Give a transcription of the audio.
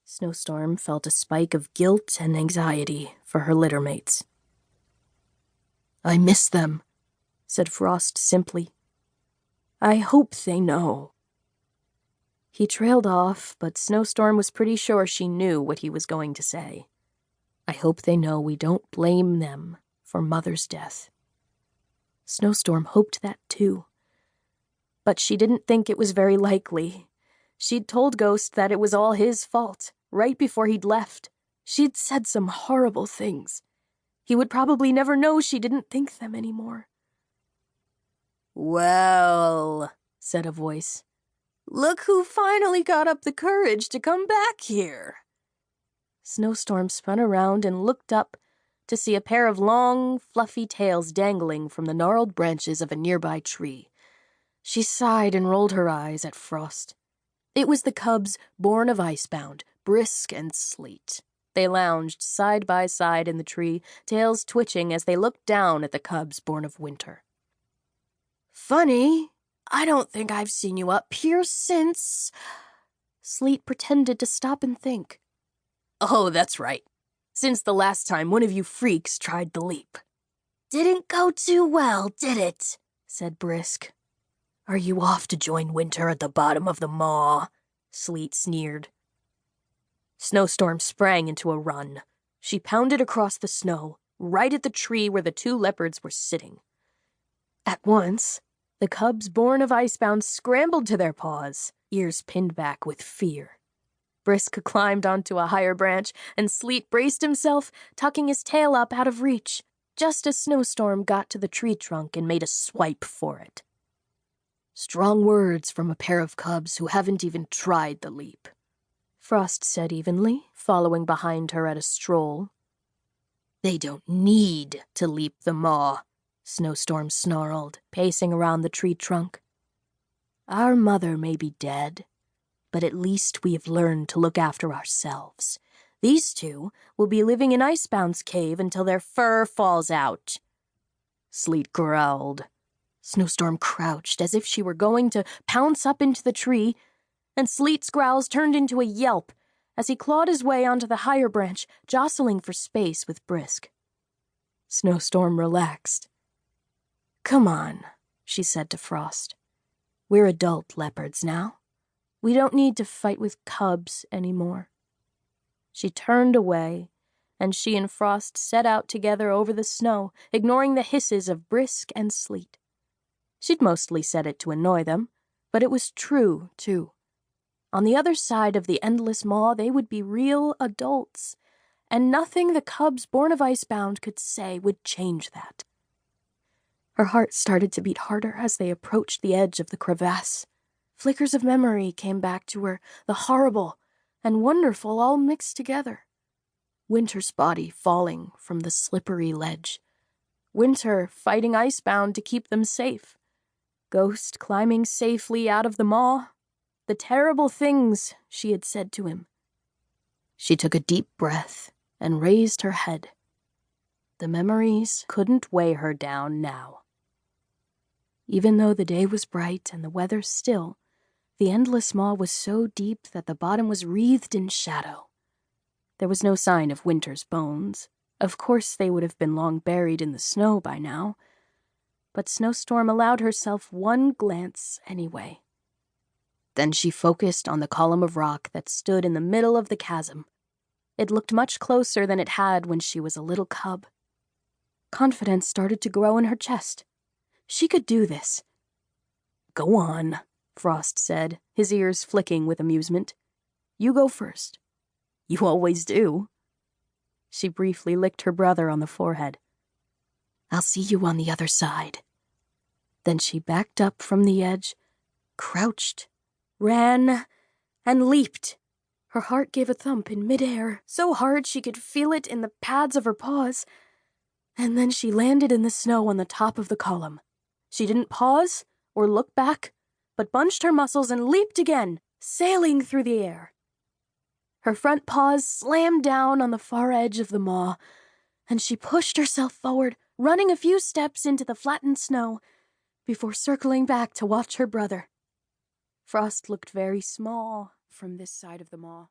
Snowstorm felt a spike of guilt and anxiety for her littermates. "I miss them," said Frost simply. "I hope they know." He trailed off, but Snowstorm was pretty sure she knew what he was going to say. "I hope they know we don't blame them for Mother's death." Snowstorm hoped that too. But she didn't think it was very likely. She'd told Ghost that it was all his fault, right before he'd left. She'd said some horrible things. He would probably never know she didn't think them anymore. "Well," said a voice, "look who finally got up the courage to come back here." Snowstorm spun around and looked up to see a pair of long, fluffy tails dangling from the gnarled branches of a nearby tree. She sighed and rolled her eyes at Frost. It was the cubs born of Icebound, Brisk and Sleet. They lounged side by side in the tree, tails twitching as they looked down at the cubs born of Winter. "Funny, I don't think I've seen you up here since..." Sleet pretended to stop and think. "Oh, that's right. Since the last time one of you freaks tried the leap." "Didn't go too well, did it?" said Brisk. "Are you off to join Winter at the bottom of the maw?" Sleet sneered. Snowstorm sprang into a run. She pounded across the snow, right at the tree where the two leopards were sitting. At once, the cubs born of Icebound scrambled to their paws, ears pinned back with fear. Brisk climbed onto a higher branch, and Sleet braced himself, tucking his tail up out of reach, just as Snowstorm got to the tree trunk and made a swipe for it. "Strong words from a pair of cubs who haven't even tried the leap," Frost said evenly, following behind her at a stroll. "They don't need to leap the maw," Snowstorm snarled, pacing around the tree trunk. "Our mother may be dead, but at least we have learned to look after ourselves. These two will be living in Icebound's cave until their fur falls out." Sleet growled. Snowstorm crouched as if she were going to pounce up into the tree, and Sleet's growls turned into a yelp as he clawed his way onto the higher branch, jostling for space with Brisk. Snowstorm relaxed. "Come on," she said to Frost. "We're adult leopards now. We don't need to fight with cubs anymore." She turned away, and she and Frost set out together over the snow, ignoring the hisses of Brisk and Sleet. She'd mostly said it to annoy them, but it was true, too. On the other side of the endless maw, they would be real adults, and nothing the cubs born of Icebound could say would change that. Her heart started to beat harder as they approached the edge of the crevasse. Flickers of memory came back to her, the horrible and wonderful all mixed together. Winter's body falling from the slippery ledge. Winter fighting Icebound to keep them safe. Ghost climbing safely out of the maw. The terrible things she had said to him. She took a deep breath and raised her head. The memories couldn't weigh her down now. Even though the day was bright and the weather still, the endless maw was so deep that the bottom was wreathed in shadow. There was no sign of Winter's bones. Of course they would have been long buried in the snow by now. But Snowstorm allowed herself one glance anyway. Then she focused on the column of rock that stood in the middle of the chasm. It looked much closer than it had when she was a little cub. Confidence started to grow in her chest. She could do this. "Go on," Frost said, his ears flicking with amusement. "You go first." "You always do." She briefly licked her brother on the forehead. "I'll see you on the other side." Then she backed up from the edge, crouched, ran, and leaped. Her heart gave a thump in midair, so hard she could feel it in the pads of her paws. And then she landed in the snow on the top of the column. She didn't pause or look back, but bunched her muscles and leaped again, sailing through the air. Her front paws slammed down on the far edge of the maw, and she pushed herself forward, running a few steps into the flattened snow, before circling back to watch her brother. Frost looked very small from this side of the maw.